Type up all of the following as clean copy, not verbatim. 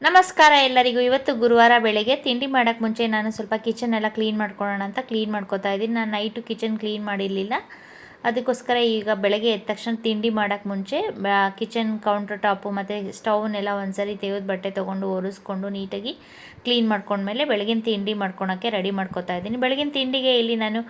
ನಮಸ್ಕಾರ ಎಲ್ಲರಿಗೂ. ಇವತ್ತು ಗುರುವಾರ ಬೆಳಗ್ಗೆ ತಿಂಡಿ ಮಾಡೋಕ್ಕೆ ಮುಂಚೆ ನಾನು ಸ್ವಲ್ಪ ಕಿಚನ್ ಎಲ್ಲ ಕ್ಲೀನ್ ಮಾಡ್ಕೊಳ್ಳೋಣ ಅಂತ ಕ್ಲೀನ್ ಮಾಡ್ಕೊತಾ ಇದ್ದೀನಿ. ನಾನು ನೈಟು ಕಿಚನ್ ಕ್ಲೀನ್ ಮಾಡಿರಲಿಲ್ಲ, ಅದಕ್ಕೋಸ್ಕರ ಈಗ ಬೆಳಗ್ಗೆ ಎದ್ದ ತಕ್ಷಣ ತಿಂಡಿ ಮಾಡೋಕ್ಕೆ ಮುಂಚೆ ಕಿಚನ್ ಕೌಂಟರ್ ಟಾಪು ಮತ್ತು ಸ್ಟವ್ನೆಲ್ಲ ಒಂದ್ಸರಿ ತೆಗೆದು ಬಟ್ಟೆ ತೊಗೊಂಡು ಒರೆಸ್ಕೊಂಡು ನೀಟಾಗಿ ಕ್ಲೀನ್ ಮಾಡ್ಕೊಂಡ್ಮೇಲೆ ಬೆಳಗಿನ ತಿಂಡಿ ಮಾಡ್ಕೊಳಕ್ಕೆ ರೆಡಿ ಮಾಡ್ಕೊತಾ ಇದ್ದೀನಿ. ಬೆಳಗಿನ ತಿಂಡಿಗೆ ಇಲ್ಲಿ ನಾನು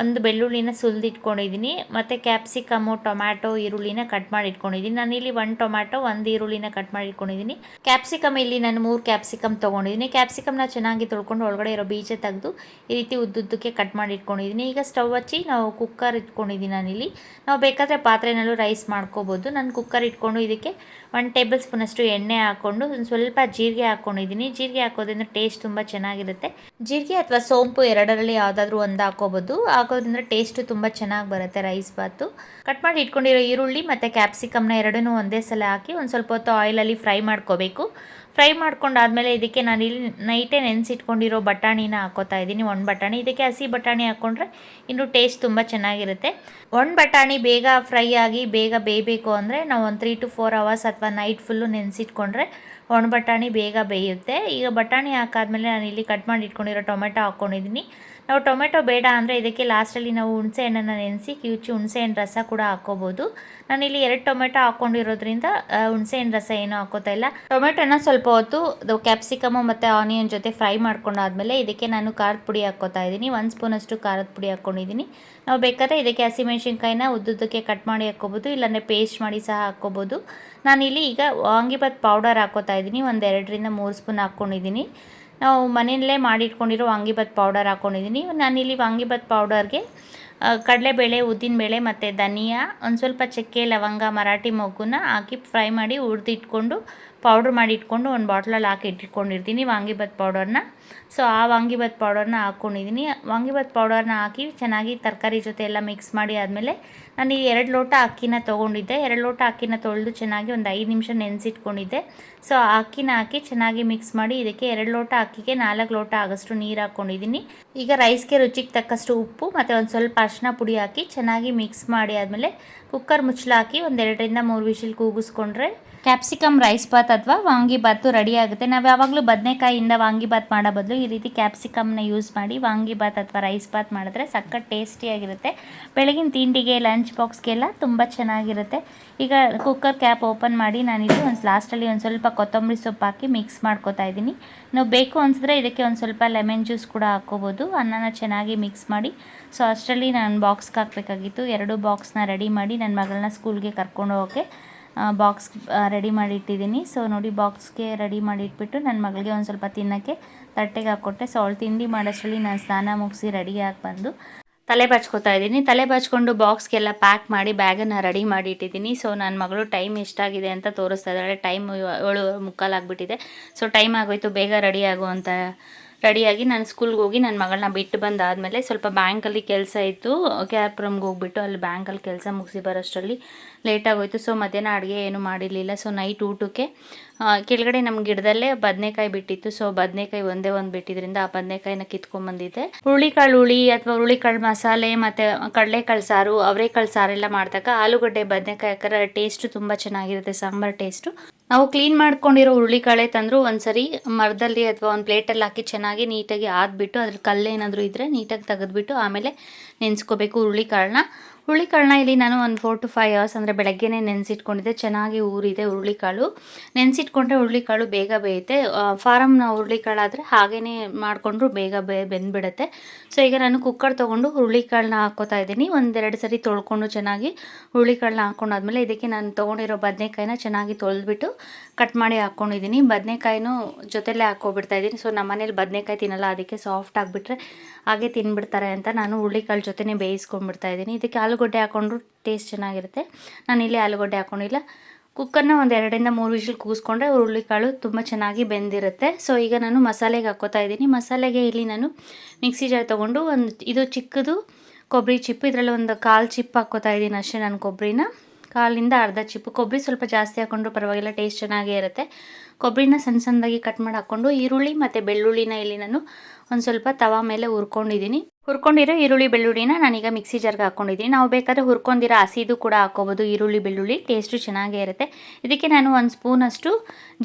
ಒಂದು ಬೆಳ್ಳುಳ್ಳಿನ ಸುಲಿದಿಟ್ಕೊಂಡಿದ್ದೀನಿ ಮತ್ತು ಕ್ಯಾಪ್ಸಿಕಮ್ಮು, ಟೊಮ್ಯಾಟೊ, ಈರುಳ್ಳಿನ ಕಟ್ ಮಾಡಿ ಇಟ್ಕೊಂಡಿದ್ದೀನಿ. ನಾನಿಲ್ಲಿ 1 ಟೊಮ್ಯಾಟೊ, 1 ಈರುಳ್ಳಿನ ಕಟ್ ಮಾಡಿ ಇಟ್ಕೊಂಡಿದ್ದೀನಿ. ಕ್ಯಾಪ್ಸಿಕಮ್ ಇಲ್ಲಿ ನಾನು 3 ಕ್ಯಾಪ್ಸಿಕಮ್ ತೊಗೊಂಡಿದ್ದೀನಿ. ಕ್ಯಾಪ್ಸಿಕಮ್ನ ಚೆನ್ನಾಗಿ ತೊಳ್ಕೊಂಡು ಒಳಗಡೆ ಇರೋ ಬೀಜ ತೆಗೆದು ಈ ರೀತಿ ಉದ್ದುದ್ದಕ್ಕೆ ಕಟ್ ಮಾಡಿ ಇಟ್ಕೊಂಡಿದ್ದೀನಿ. ಈಗ ಸ್ಟವ್ ಹಚ್ಚಿ ನಾವು ಕುಕ್ಕರ್ ಇಟ್ಕೊಂಡಿದ್ದೀನಿ. ನಾನಿಲ್ಲಿ ನಾವು ಬೇಕಾದರೆ ಪಾತ್ರೆನಲ್ಲೂ ರೈಸ್ ಮಾಡ್ಕೋಬೋದು. ನಾನು ಕುಕ್ಕರ್ ಇಟ್ಕೊಂಡು ಇದಕ್ಕೆ 1 ಟೇಬಲ್ ಸ್ಪೂನಷ್ಟು ಎಣ್ಣೆ ಹಾಕ್ಕೊಂಡು ಒಂದು ಸ್ವಲ್ಪ ಜೀರಿಗೆ ಹಾಕ್ಕೊಂಡಿದ್ದೀನಿ. ಜೀರಿಗೆ ಹಾಕೋದ್ರಿಂದ ಟೇಸ್ಟ್ ತುಂಬ ಚೆನ್ನಾಗಿರುತ್ತೆ. ಜೀರಿಗೆ ಅಥವಾ ಸೋಂಪು ಎರಡರಲ್ಲಿ ಯಾವುದಾದ್ರೂ ಒಂದು ಹಾಕೋದ್ರಿಂದ ಟೇಸ್ಟು ತುಂಬ ಚೆನ್ನಾಗಿ ಬರುತ್ತೆ ರೈಸ್ ಬಾತು. ಕಟ್ ಮಾಡಿ ಇಟ್ಕೊಂಡಿರೋ ಈರುಳ್ಳಿ ಮತ್ತು ಕ್ಯಾಪ್ಸಿಕಮ್ನ ಎರಡನ್ನೂ ಒಂದೇ ಸಲ ಹಾಕಿ ಒಂದು ಸ್ವಲ್ಪ ಹೊತ್ತು ಆಯಿಲಲ್ಲಿ ಫ್ರೈ ಮಾಡ್ಕೋಬೇಕು. ಫ್ರೈ ಮಾಡ್ಕೊಂಡಾದಮೇಲೆ ಇದಕ್ಕೆ ನಾನಿಲ್ಲಿ ನೈಟೇ ನೆನೆಸಿಟ್ಕೊಂಡಿರೋ ಬಟಾಣಿನ ಹಾಕೋತಾ ಇದ್ದೀನಿ. 1 ಬಟಾಣಿ. ಇದಕ್ಕೆ ಹಸಿ ಬಟಾಣಿ ಹಾಕ್ಕೊಂಡ್ರೆ ಇನ್ನೂ ಟೇಸ್ಟ್ ತುಂಬ ಚೆನ್ನಾಗಿರುತ್ತೆ. 1 ಬಟಾಣಿ ಬೇಗ ಫ್ರೈ ಆಗಿ ಬೇಗ ಬೇಯಬೇಕು ಅಂದರೆ ನಾವು ಒಂದು 3 to 4 hours ಅಥವಾ ನೈಟ್ ಫುಲ್ಲು ನೆನೆಸಿಟ್ಕೊಂಡ್ರೆ 1 ಬಟಾಣಿ ಬೇಗ ಬೇಯುತ್ತೆ. ಈಗ ಬಟಾಣಿ ಹಾಕಾದ್ಮೇಲೆ ನಾನು ಇಲ್ಲಿ ಕಟ್ ಮಾಡಿ ಇಟ್ಕೊಂಡಿರೋ ಟೊಮೆಟೊ ಹಾಕ್ಕೊಂಡಿದ್ದೀನಿ. ನಾವು ಟೊಮೆಟೊ ಬೇಡ ಅಂದರೆ ಇದಕ್ಕೆ ಲಾಸ್ಟಲ್ಲಿ ನಾವು ಹುಣಸೆ ಹಣ್ಣನ್ನು ನೆನೆಸಿ ಕಿವುಚಿ ಹುಣಸೆ ಹಣ್ಣು ರಸ ಕೂಡ ಹಾಕ್ಕೋಬೋದು. ನಾನಿಲ್ಲಿ 2 ಟೊಮೆಟೊ ಹಾಕ್ಕೊಂಡಿರೋದ್ರಿಂದ ಹುಣಸೆ ಹಣ್ಣು ರಸ ಏನೂ ಹಾಕೋತಾ ಇಲ್ಲ. ಟೊಮೆಟೊನ ಸ್ವಲ್ಪ ಹೊತ್ತು ಕ್ಯಾಪ್ಸಿಕಮು ಮತ್ತು ಆನಿಯನ್ ಜೊತೆ ಫ್ರೈ ಮಾಡ್ಕೊಂಡಾದ್ಮೇಲೆ ಇದಕ್ಕೆ ನಾನು ಖಾರದ ಪುಡಿ ಹಾಕ್ಕೋತಾ ಇದ್ದೀನಿ. 1 ಸ್ಪೂನಷ್ಟು ಖಾರದ ಪುಡಿ ಹಾಕ್ಕೊಂಡಿದ್ದೀನಿ. ನಾವು ಬೇಕಾದರೆ ಇದಕ್ಕೆ ಹಸಿಮೆಣ್ಸಿನ್ಕಾಯಿನ ಉದ್ದುದ್ದಕ್ಕೆ ಕಟ್ ಮಾಡಿ ಹಾಕ್ಕೋಬೋದು, ಇಲ್ಲಾಂದರೆ ಪೇಸ್ಟ್ ಮಾಡಿ ಸಹ ಹಾಕ್ಕೋಬೋದು. ನಾನಿಲ್ಲಿ ಈಗ ವಾಂಗಿಬಾತ್ ಪೌಡರ್ ಹಾಕ್ಕೋತಾ ಇದ್ದೀನಿ. ಒಂದು 2 ರಿಂದ 3 ಸ್ಪೂನ್ ಹಾಕ್ಕೊಂಡಿದ್ದೀನಿ. ನಾವು ಮನೆಯಲ್ಲೇ ಮಾಡಿಟ್ಕೊಂಡಿರೋ ವಾಂಗಿಬಾತ್ ಪೌಡರ್ ಹಾಕ್ಕೊಂಡಿದ್ದೀನಿ. ನಾನಿಲ್ಲಿ ವಾಂಗಿಬಾತ್ ಪೌಡರ್ಗೆ ಕಡಲೆಬೇಳೆ, ಉದ್ದಿನಬೇಳೆ ಮತ್ತು ಧನಿಯಾ, ಒಂದು ಸ್ವಲ್ಪ ಚಕ್ಕೆ, ಲವಂಗ, ಮರಾಠಿ ಮೊಗ್ಗನ್ನ ಹಾಕಿ ಫ್ರೈ ಮಾಡಿ ಹುರಿದಿಟ್ಕೊಂಡು ಪೌಡ್ರ್ ಮಾಡಿ ಇಟ್ಕೊಂಡು ಒಂದು ಬಾಟ್ಲಲ್ಲಿ ಹಾಕಿ ಇಟ್ಕೊಂಡಿರ್ತೀನಿ ವಾಂಗಿಬಾತ್ ಪೌಡರ್ನ. ಸೊ ಆ ವಾಂಗಿಬಾತ್ ಪೌಡರ್ನ ಹಾಕ್ಕೊಂಡಿದ್ದೀನಿ. ವಾಂಗಿಬಾತ್ ಪೌಡರ್ನ ಹಾಕಿ ಚೆನ್ನಾಗಿ ತರಕಾರಿ ಜೊತೆ ಎಲ್ಲ ಮಿಕ್ಸ್ ಮಾಡಿ ಆದಮೇಲೆ ನಾನು ಈ 2 ಲೋಟ ಅಕ್ಕಿನ ತೊಗೊಂಡಿದ್ದೆ. 2 ಲೋಟ ಅಕ್ಕಿನ ತೊಳೆದು ಚೆನ್ನಾಗಿ ಒಂದು 5 ನಿಮಿಷ ನೆನೆಸಿಟ್ಕೊಂಡಿದ್ದೆ. ಸೊ ಆ ಅಕ್ಕಿನ ಹಾಕಿ ಚೆನ್ನಾಗಿ ಮಿಕ್ಸ್ ಮಾಡಿ ಇದಕ್ಕೆ 2 ಲೋಟ ಅಕ್ಕಿಗೆ 4 ಲೋಟ ಆಗೋಷ್ಟು ನೀರು ಹಾಕ್ಕೊಂಡಿದ್ದೀನಿ. ಈಗ ರೈಸ್ಗೆ ರುಚಿಗೆ ತಕ್ಕಷ್ಟು ಉಪ್ಪು ಮತ್ತು ಒಂದು ಸ್ವಲ್ಪ ಅರಿಶಿನ ಪುಡಿ ಹಾಕಿ ಚೆನ್ನಾಗಿ ಮಿಕ್ಸ್ ಮಾಡಿ ಆದಮೇಲೆ ಕುಕ್ಕರ್ ಮುಚ್ಚಳ ಹಾಕಿ ಒಂದು 2 ರಿಂದ 3 ವಿಷಿಲ್ ಕೂಗಿಸ್ಕೊಂಡ್ರೆ ಕ್ಯಾಪ್ಸಿಕಮ್ ರೈಸ್ ಬಾತ್ ಅಥವಾ ವಾಂಗಿಬಾತು ರೆಡಿ ಆಗುತ್ತೆ. ನಾವು ಯಾವಾಗಲೂ ಬದನೆಕಾಯಿಯಿಂದ ವಾಂಗಿಬಾತ್ ಮಾಡೋ ಬದಲು ಈ ರೀತಿ ಕ್ಯಾಪ್ಸಿಕಮ್ನ ಯೂಸ್ ಮಾಡಿ ವಾಂಗಿಬಾತ್ ಅಥವಾ ರೈಸ್ ಬಾತ್ ಮಾಡಿದ್ರೆ ಸಖತ್ ಟೇಸ್ಟಿಯಾಗಿರುತ್ತೆ. ಬೆಳಗಿನ ತಿಂಡಿಗೆ, ಲಂಚ್ ಬಾಕ್ಸ್ಗೆಲ್ಲ ತುಂಬ ಚೆನ್ನಾಗಿರುತ್ತೆ. ಈಗ ಕುಕ್ಕರ್ ಕ್ಯಾಪ್ ಓಪನ್ ಮಾಡಿ ನಾನಿಲ್ಲಿ ಲಾಸ್ಟಲ್ಲಿ ಒಂದು ಸ್ವಲ್ಪ ಕೊತ್ತಂಬರಿ ಸೊಪ್ಪು ಹಾಕಿ ಮಿಕ್ಸ್ ಮಾಡ್ಕೊತಾ ಇದ್ದೀನಿ. ನಾವು ಬೇಕು ಅನಿಸಿದ್ರೆ ಇದಕ್ಕೆ ಒಂದು ಸ್ವಲ್ಪ ಲೆಮನ್ ಜ್ಯೂಸ್ ಕೂಡ ಹಾಕ್ಕೋಬೋದು. ಅನ್ನನ ಚೆನ್ನಾಗಿ ಮಿಕ್ಸ್ ಮಾಡಿ ಸೊ ಅಷ್ಟರಲ್ಲಿ ನಾನು ಬಾಕ್ಸ್ಗೆ ಹಾಕಬೇಕಾಗಿತ್ತು. 2 ಬಾಕ್ಸ್ನ ರೆಡಿ ಮಾಡಿ ನನ್ನ ಮಗಳನ್ನ ಸ್ಕೂಲ್ಗೆ ಕರ್ಕೊಂಡು ಹೋಗೋಕ್ಕೆ ಬಾಕ್ಸ್ ರೆಡಿ ಮಾಡಿ ಇಟ್ಟಿದ್ದೀನಿ. ಸೊ ನೋಡಿ, ಬಾಕ್ಸ್ಗೆ ರೆಡಿ ಮಾಡಿ ಇಟ್ಬಿಟ್ಟು ನನ್ನ ಮಗಳಿಗೆ ಒಂದು ಸ್ವಲ್ಪ ತಿನ್ನೋಕ್ಕೆ ತಟ್ಟೆಗೆ ಹಾಕ್ಕೊಟ್ಟೆ. ಸೊ ಅವಳು ತಿಂಡಿ ಮಾಡೋಷ್ಟರಲ್ಲಿ ನಾನು ಸ್ನಾನ ಮುಗಿಸಿ ರೆಡಿಯಾಗಿ ಬಂದು ತಲೆ ಬಾಚ್ಕೊತಾ ಇದ್ದೀನಿ. ತಲೆ ಬಾಚ್ಕೊಂಡು ಬಾಕ್ಸ್ಗೆಲ್ಲ ಪ್ಯಾಕ್ ಮಾಡಿ ಬ್ಯಾಗನ್ನು ರೆಡಿ ಮಾಡಿ ಇಟ್ಟಿದ್ದೀನಿ. ಸೊ ನನ್ನ ಮಗಳು ಟೈಮ್ ಎಷ್ಟಾಗಿದೆ ಅಂತ ತೋರಿಸ್ತಾ ಇದ್ದಾಳೆ. ಟೈಮ್ 7:45 ಆಗಿಬಿಟ್ಟಿದೆ. ಸೊ ಟೈಮ್ ಆಗೋಯ್ತು, ಬೇಗ ರೆಡಿಯಾಗಿ ನಾನು ಸ್ಕೂಲ್ಗೆ ಹೋಗಿ ನನ್ನ ಮಗಳನ್ನ ಬಿಟ್ಟು ಬಂದಾದಮೇಲೆ ಸ್ವಲ್ಪ ಬ್ಯಾಂಕಲ್ಲಿ ಕೆಲಸ ಇತ್ತು. ಕ್ಯಾಪ್ರಮ್ಗೆ ಹೋಗ್ಬಿಟ್ಟು ಅಲ್ಲಿ ಬ್ಯಾಂಕಲ್ಲಿ ಕೆಲಸ ಮುಗಿಸಿ ಬರೋಷ್ಟರಲ್ಲಿ ಲೇಟಾಗೋಯ್ತು. ಸೊ ಮಧ್ಯಾಹ್ನ ಅಡುಗೆ ಏನೂ ಮಾಡಿರಲಿಲ್ಲ. ಸೊ ನೈಟ್ ಊಟಕ್ಕೆ ಕೆಳಗಡೆ ನಮ್ಮ ಗಿಡದಲ್ಲೇ ಬದನೆಕಾಯಿ ಬಿಟ್ಟಿತ್ತು. ಸೊ ಬದನೆಕಾಯಿ ಒಂದೇ ಒಂದು ಬಿಟ್ಟಿದ್ರಿಂದ ಆ ಬದನೆಕಾಯಿನ ಕಿತ್ಕೊಂಡ್ಬಂದಿದ್ದೆ. ಹುರುಳಿಕಾಳು ಹುಳಿ ಅಥವಾ ಹುರುಳಿಕಾಳು ಮಸಾಲೆ ಮತ್ತು ಕಡಲೆಕಾಳು ಸಾರು, ಅವರೆಕಾಳು ಸಾರೆಲ್ಲ ಮಾಡಿದಾಗ ಆಲೂಗಡ್ಡೆ ಬದನೆಕಾಯಿ ಹಾಕಿದ್ರೆ ಟೇಸ್ಟು ತುಂಬ ಚೆನ್ನಾಗಿರುತ್ತೆ, ಸಾಂಬಾರು ಟೇಸ್ಟು. ನಾವು ಕ್ಲೀನ್ ಮಾಡ್ಕೊಂಡಿರೋ ಹುರುಳಿಕಾಳೆ ತಂದರೂ ಒಂದ್ಸರಿ ಮರದಲ್ಲಿ ಅಥವಾ ಒಂದು ಪ್ಲೇಟಲ್ಲಿ ಹಾಕಿ ಚೆನ್ನಾಗಿ ನೀಟಾಗಿ ಆದ್ಬಿಟ್ಟು ಅದ್ರ ಕಲ್ಲೇನಾದರೂ ಇದ್ದರೆ ನೀಟಾಗಿ ತೆಗೆದುಬಿಟ್ಟು ಆಮೇಲೆ ನೆನೆಸ್ಕೋಬೇಕು ಹುರುಳಿಕಾಳನ್ನ ಇಲ್ಲಿ ನಾನು ಒಂದು 4 to 5 hours ಅಂದರೆ ಬೆಳಗ್ಗೆನೇ ನೆನೆಸಿಟ್ಕೊಂಡಿದ್ದೆ. ಚೆನ್ನಾಗಿ ಊರಿದೆ ಹುರುಳಿಕಾಳು. ನೆನೆಸಿಟ್ಕೊಂಡ್ರೆ ಹುರುಳಿಕಾಳು ಬೇಗ ಬೇಯುತ್ತೆ. ಫಾರಮ್ನ ಹುರುಳಿಕಾಳಾದರೆ ಹಾಗೇ ಮಾಡಿಕೊಂಡ್ರು ಬೇಗ ಬೆಂದ್ಬಿಡುತ್ತೆ. ಸೊ ಈಗ ನಾನು ಕುಕ್ಕರ್ ತೊಗೊಂಡು ಹುರುಳಿಕಾಳನ್ನ ಹಾಕ್ಕೋತಾ ಇದ್ದೀನಿ. 1-2 ಸರಿ ತೊಳ್ಕೊಂಡು ಚೆನ್ನಾಗಿ ಹುರುಳಿಕಾಳನ್ನ ಹಾಕ್ಕೊಂಡಾದ್ಮೇಲೆ ಇದಕ್ಕೆ ನಾನು ತೊಗೊಂಡಿರೋ ಬದನೆಕಾಯಿನ ಚೆನ್ನಾಗಿ ತೊಳೆದ್ಬಿಟ್ಟು ಕಟ್ ಮಾಡಿ ಹಾಕ್ಕೊಂಡಿದ್ದೀನಿ. ಬದನೆಕಾಯಿನೂ ಜೊತೆಲೇ ಹಾಕ್ಕೊಬಿಡ್ತಾ ಇದ್ದೀನಿ. ಸೊ ನಮ್ಮ ಮನೇಲಿ ಬದನೆಕಾಯಿ ತಿನ್ನಲ್ಲ, ಅದಕ್ಕೆ ಸಾಫ್ಟ್ ಆಗಿಬಿಟ್ರೆ ಹಾಗೆ ತಿನ್ಬಿಡ್ತಾರೆ ಅಂತ ನಾನು ಹುರುಳಿಕಾಳು ಜೊತೆನೇ ಬೇಯಿಸ್ಕೊಂಡ್ಬಿಡ್ತಾ ಇದ್ದೀನಿ. ಇದಕ್ಕೆ ಆಲೂಗಡ್ಡೆ ಹಾಕ್ಕೊಂಡ್ರು ಟೇಸ್ಟ್ ಚೆನ್ನಾಗಿರುತ್ತೆ. ನಾನಿಲ್ಲಿ ಆಲೂಗಡ್ಡೆ ಹಾಕ್ಕೊಂಡಿಲ್ಲ. ಕುಕ್ಕರ್ನ ಒಂದು 2 ರಿಂದ 3 ವಿಷಿಲ್ ಕೂಗಿಸ್ಕೊಂಡ್ರೆ ಹುರುಳಿಕಾಳು ತುಂಬ ಚೆನ್ನಾಗಿ ಬೆಂದಿರುತ್ತೆ. ಸೊ ಈಗ ನಾನು ಮಸಾಲೆಗೆ ಹಾಕ್ಕೋತಾ ಇದ್ದೀನಿ. ಮಸಾಲೆಗೆ ಇಲ್ಲಿ ನಾನು ಮಿಕ್ಸಿ ಜಾರ್ ತೊಗೊಂಡು ಇದು ಚಿಕ್ಕದು ಕೊಬ್ಬರಿ ಚಿಪ್ಪು, ಇದರಲ್ಲಿ ಒಂದು 1/4 ಚಿಪ್ಪು ಹಾಕ್ಕೋತಾ ಇದ್ದೀನಿ ಅಷ್ಟೇ. ನಾನು ಕೊಬ್ಬರಿನ 1/4 ಅರ್ಧ ಚಿಪ್ಪು, ಕೊಬ್ಬರಿ ಸ್ವಲ್ಪ ಜಾಸ್ತಿ ಹಾಕ್ಕೊಂಡ್ರು ಪರವಾಗಿಲ್ಲ, ಟೇಸ್ಟ್ ಚೆನ್ನಾಗೇ ಇರುತ್ತೆ. ಕೊಬ್ಬರಿನ ಸಣ್ಣದಾಗಿ ಕಟ್ ಮಾಡಿ ಹಾಕ್ಕೊಂಡು ಈರುಳ್ಳಿ ಮತ್ತು ಬೆಳ್ಳುಳ್ಳಿನ ಇಲ್ಲಿ ನಾನು ಒಂದು ಸ್ವಲ್ಪ ತವಾ ಮೇಲೆ ಹುರ್ಕೊಂಡಿದ್ದೀನಿ. ಹುರ್ಕೊಂಡಿರೋ ಈರುಳ್ಳಿ ಬೆಳ್ಳುಳ್ಳಿನ ನಾನೀಗ ಮಿಕ್ಸಿ ಜಾರ್ಗೆ ಹಾಕ್ಕೊಂಡಿದ್ದೀನಿ. ನಾವು ಬೇಕಾದರೆ ಹುರ್ಕೊಂಡಿರೋ ಹಸಿದು ಕೂಡ ಹಾಕ್ಕೋಬೋದು. ಈರುಳ್ಳಿ ಬೆಳ್ಳುಳ್ಳಿ ಟೇಸ್ಟು ಚೆನ್ನಾಗೇ ಇರುತ್ತೆ. ಇದಕ್ಕೆ ನಾನು 1 ಸ್ಪೂನಷ್ಟು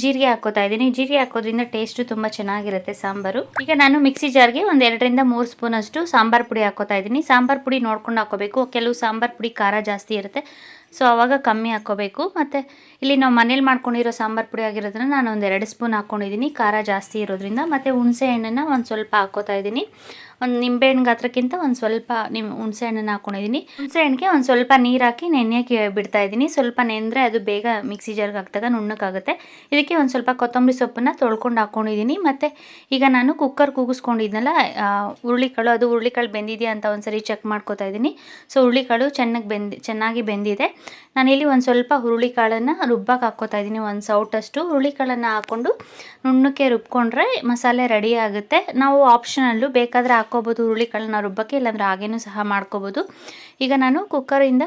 ಜೀರಿಗೆ ಹಾಕ್ಕೋತಾ ಇದ್ದೀನಿ. ಜೀರಿಗೆ ಹಾಕೋದ್ರಿಂದ ಟೇಸ್ಟು ತುಂಬ ಚೆನ್ನಾಗಿರುತ್ತೆ ಸಾಂಬಾರು. ಈಗ ನಾನು ಮಿಕ್ಸಿ ಜಾರ್ಗೆ 1 2ರಿಂದ 3 ಸ್ಪೂನಷ್ಟು ಸಾಂಬಾರು ಪುಡಿ ಹಾಕ್ಕೋತಾ ಇದ್ದೀನಿ. ಸಾಂಬಾರು ಪುಡಿ ನೋಡ್ಕೊಂಡು ಹಾಕ್ಕೋಬೇಕು. ಕೆಲವು ಸಾಂಬಾರು ಪುಡಿ ಖಾರ ಜಾಸ್ತಿ ಇರುತ್ತೆ, ಸೊ ಆವಾಗ ಕಮ್ಮಿ ಹಾಕ್ಕೋಬೇಕು. ಮತ್ತು ಇಲ್ಲಿ ನಾವು ಮನೇಲಿ ಮಾಡ್ಕೊಂಡಿರೋ ಸಾಂಬಾರು ಪುಡಿ ಆಗಿರೋದ್ರಿಂದ ನಾನು 1 2 ಸ್ಪೂನ್ ಹಾಕ್ಕೊಂಡಿದ್ದೀನಿ, ಖಾರ ಜಾಸ್ತಿ ಇರೋದ್ರಿಂದ. ಮತ್ತು ಹುಣಸೆ ಹಣ್ಣನ್ನು ಒಂದು ಸ್ವಲ್ಪ ಹಾಕ್ಕೋತಾ ಇದ್ದೀನಿ. ಒಂದು ನಿಂಬೆಹಣ್ಣು ಗಾತ್ರಕ್ಕಿಂತ ಒಂದು ಸ್ವಲ್ಪ ಹುಣಸೆ ಹಣ್ಣನ್ನು ಹಾಕ್ಕೊಂಡಿದ್ದೀನಿ. ಹುಣಸೆ ಹಣ್ಣಿಗೆ ಒಂದು ಸ್ವಲ್ಪ ನೀರು ಹಾಕಿ ನೆನೆಯೋಕ್ಕೆ ಬಿಡ್ತಾ ಇದ್ದೀನಿ. ಸ್ವಲ್ಪ ನೆಂದರೆ ಅದು ಬೇಗ ಮಿಕ್ಸಿ ಜಾರ್ಗೆ ಹಾಕಿದಾಗ ನುಣ್ಣಕ್ಕಾಗುತ್ತೆ. ಇದಕ್ಕೆ ಒಂದು ಸ್ವಲ್ಪ ಕೊತ್ತಂಬರಿ ಸೊಪ್ಪನ್ನು ತೊಳ್ಕೊಂಡು ಹಾಕ್ಕೊಂಡಿದ್ದೀನಿ. ಮತ್ತು ಈಗ ನಾನು ಕುಕ್ಕರ್ ಕೂಗಿಸ್ಕೊಂಡಿದ್ನಲ್ಲ ಹುರುಳಿಕಾಳು, ಅದು ಹುರುಳಿಕಾಳು ಬೆಂದಿದೆಯಾ ಅಂತ ಒಂದು ಸರಿ ಚೆಕ್ ಮಾಡ್ಕೋತಾ ಇದ್ದೀನಿ. ಸೊ ಹುರುಳಿಕಾಳು ಚೆನ್ನಾಗಿ ಬೆಂದಿದೆ. ನಾನಿಲ್ಲಿ ಒಂದು ಸ್ವಲ್ಪ ಹುರುಳಿಕಾಳನ್ನು ರುಬ್ಬಕ್ಕೆ ಹಾಕ್ಕೋತಾ ಇದ್ದೀನಿ. 1 ಸೌಟಷ್ಟು ಹುರುಳಿಕಾಳನ್ನು ಹಾಕ್ಕೊಂಡು ನುಣ್ಣಕ್ಕೆ ರುಬ್ಕೊಂಡ್ರೆ ಮಸಾಲೆ ರೆಡಿ ಆಗುತ್ತೆ. ನಾವು ಆಪ್ಷನಲ್ಲು ಬೇಕಾದರೆ ಹಾಕ್ಕೋಬೋದು ಹುರುಳಿಕಾಳನ್ನ ರುಬ್ಬಕ್ಕೆ, ಇಲ್ಲಾಂದರೆ ಹಾಗೇನೂ ಸಹ ಮಾಡ್ಕೋಬೋದು. ಈಗ ನಾನು ಕುಕ್ಕರಿಂದ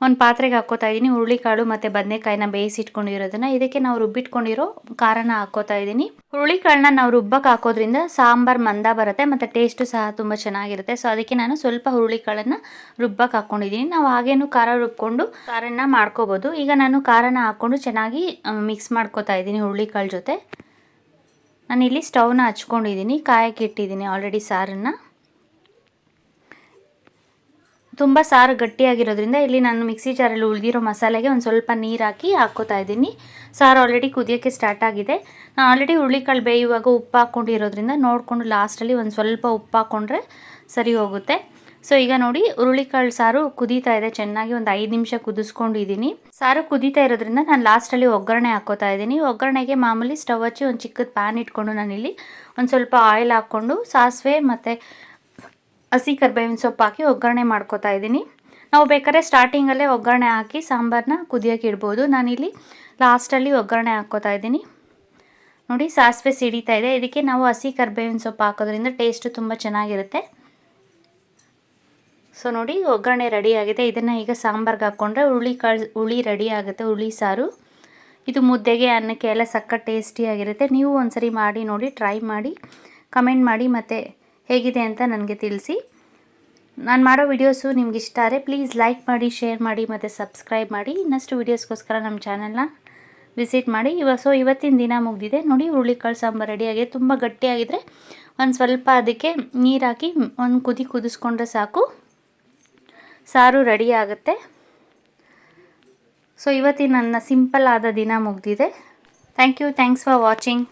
ಒಂದು ಪಾತ್ರೆಗೆ ಹಾಕ್ಕೋತಾ ಇದ್ದೀನಿ ಹುರುಳಿಕಾಳು ಮತ್ತು ಬದನೆಕಾಯಿನ ಬೇಯಿಸಿಟ್ಕೊಂಡಿರೋದನ್ನು. ಇದಕ್ಕೆ ನಾವು ರುಬ್ಬಿಟ್ಕೊಂಡಿರೋ ಖಾರನ ಹಾಕ್ಕೋತಾ ಇದ್ದೀನಿ. ಹುರುಳಿಕಾಳನ್ನ ನಾವು ರುಬ್ಬಕ್ಕೆ ಹಾಕೋದ್ರಿಂದ ಸಾಂಬಾರು ಮಂದ ಬರುತ್ತೆ ಮತ್ತು ಟೇಸ್ಟು ಸಹ ತುಂಬ ಚೆನ್ನಾಗಿರುತ್ತೆ. ಸೊ ಅದಕ್ಕೆ ನಾನು ಸ್ವಲ್ಪ ಹುರುಳಿಕಾಳನ್ನು ರುಬ್ಬಕ್ಕೆ ಹಾಕ್ಕೊಂಡಿದ್ದೀನಿ. ನಾವು ಹಾಗೇನು ಖಾರ ರುಬ್ಕೊಂಡು ಖಾರನ ಮಾಡ್ಕೋಬೋದು. ಈಗ ನಾನು ಖಾರನ ಹಾಕ್ಕೊಂಡು ಚೆನ್ನಾಗಿ ಮಿಕ್ಸ್ ಮಾಡ್ಕೋತಾ ಇದ್ದೀನಿ ಹುರುಳಿಕಾಳು ಜೊತೆ. ನಾನಿಲ್ಲಿ ಸ್ಟವ್ನ ಹಚ್ಕೊಂಡಿದ್ದೀನಿ, ಕಾಯಕ್ಕೆ ಇಟ್ಟಿದ್ದೀನಿ ಆಲ್ರೆಡಿ ಸಾರನ್ನು. ತುಂಬ ಸಾರು ಗಟ್ಟಿಯಾಗಿರೋದ್ರಿಂದ ಇಲ್ಲಿ ನಾನು ಮಿಕ್ಸಿ ಜಾರಲ್ಲಿ ಉಳಿದಿರೋ ಮಸಾಲೆಗೆ ಒಂದು ಸ್ವಲ್ಪ ನೀರು ಹಾಕಿ ಹಾಕ್ಕೋತಾ ಇದ್ದೀನಿ. ಸಾರು ಆಲ್ರೆಡಿ ಕುದಿಯೋಕ್ಕೆ ಸ್ಟಾರ್ಟ್ ಆಗಿದೆ. ನಾನು ಆಲ್ರೆಡಿ ಹುರುಳಿಕಾಳು ಬೇಯುವಾಗ ಉಪ್ಪು ಹಾಕ್ಕೊಂಡಿರೋದ್ರಿಂದ ನೋಡಿಕೊಂಡು ಲಾಸ್ಟಲ್ಲಿ ಒಂದು ಸ್ವಲ್ಪ ಉಪ್ಪು ಹಾಕ್ಕೊಂಡ್ರೆ ಸರಿ ಹೋಗುತ್ತೆ. ಸೊ ಈಗ ನೋಡಿ ಹುರುಳಿಕಾಳು ಸಾರು ಕುದೀತಾ ಇದೆ ಚೆನ್ನಾಗಿ. ಒಂದು 5 ನಿಮಿಷ ಕುದಿಸ್ಕೊಂಡಿದ್ದೀನಿ. ಸಾರು ಕುದೀತಾ ಇರೋದ್ರಿಂದ ನಾನು ಲಾಸ್ಟಲ್ಲಿ ಒಗ್ಗರಣೆ ಹಾಕ್ಕೋತಾ ಇದ್ದೀನಿ. ಒಗ್ಗರಣೆಗೆ ಮಾಮೂಲಿ ಸ್ಟವ್ ಹಚ್ಚಿ ಒಂದು ಚಿಕ್ಕದ ಪ್ಯಾನ್ ಇಟ್ಕೊಂಡು ನಾನಿಲ್ಲಿ ಒಂದು ಸ್ವಲ್ಪ ಆಯಿಲ್ ಹಾಕ್ಕೊಂಡು ಸಾಸಿವೆ ಮತ್ತು ಹಸಿ ಕರಿಬೇವಿನ ಸೊಪ್ಪು ಹಾಕಿ ಒಗ್ಗರಣೆ ಮಾಡ್ಕೋತಾ ಇದ್ದೀನಿ. ನಾವು ಬೇಕಾದ್ರೆ ಸ್ಟಾರ್ಟಿಂಗಲ್ಲೇ ಒಗ್ಗರಣೆ ಹಾಕಿ ಸಾಂಬಾರನ್ನ ಕುದಿಯೋಕೆ ಇಡ್ಬೋದು. ನಾನಿಲ್ಲಿ ಲಾಸ್ಟಲ್ಲಿ ಒಗ್ಗರಣೆ ಹಾಕ್ಕೋತಾ ಇದ್ದೀನಿ. ನೋಡಿ ಸಾಸಿವೆ ಸಿಡಿತಾ ಇದೆ. ಇದಕ್ಕೆ ನಾವು ಹಸಿ ಕರಿಬೇವಿನ ಸೊಪ್ಪು ಹಾಕೋದ್ರಿಂದ ಟೇಸ್ಟು ತುಂಬ ಚೆನ್ನಾಗಿರುತ್ತೆ. ಸೊ ನೋಡಿ ಒಗ್ಗರಣೆ ರೆಡಿ ಆಗಿದೆ. ಇದನ್ನು ಈಗ ಸಾಂಬಾರ್ಗೆ ಹಾಕ್ಕೊಂಡ್ರೆ ಹುಳಿ ರೆಡಿ ಆಗುತ್ತೆ. ಹುಳಿ ಸಾರು ಇದು ಮುದ್ದೆಗೆ ಅನ್ನಕ್ಕೆ ಎಲ್ಲ ಸಖತ್ ಟೇಸ್ಟಿಯಾಗಿರುತ್ತೆ. ನೀವು ಒಂದ್ಸರಿ ಮಾಡಿ ನೋಡಿ, ಟ್ರೈ ಮಾಡಿ, ಕಮೆಂಟ್ ಮಾಡಿ ಮತ್ತು ಹೇಗಿದೆ ಅಂತ ನನಗೆ ತಿಳಿಸಿ. ನಾನು ಮಾಡೋ ವಿಡಿಯೋಸು ನಿಮ್ಗೆ ಇಷ್ಟ ಆದರೆ ಪ್ಲೀಸ್ ಲೈಕ್ ಮಾಡಿ, ಶೇರ್ ಮಾಡಿ ಮತ್ತು ಸಬ್ಸ್ಕ್ರೈಬ್ ಮಾಡಿ. ಇನ್ನಷ್ಟು ವೀಡಿಯೋಸ್ಗೋಸ್ಕರ ನಮ್ಮ ಚಾನಲ್ನ ವಿಸಿಟ್ ಮಾಡಿ. ಇವತ್ತಿನ ದಿನ ಮುಗಿದಿದೆ ನೋಡಿ. ಹುರುಳಿಕಾಳು ಸಾಂಬಾರು ರೆಡಿಯಾಗಿದೆ. ತುಂಬ ಗಟ್ಟಿಯಾಗಿದ್ದರೆ ಒಂದು ಸ್ವಲ್ಪ ಅದಕ್ಕೆ ನೀರು ಹಾಕಿ ಒಂದು ಕುದಿಸ್ಕೊಂಡ್ರೆ ಸಾಕು, ಸಾರು ರೆಡಿ ಆಗುತ್ತೆ. ಸೊ ಇವತ್ತಿನ ನನ್ನ ಸಿಂಪಲ್ ಆದ ದಿನ ಮುಗಿದಿದೆ. Thanks for watching.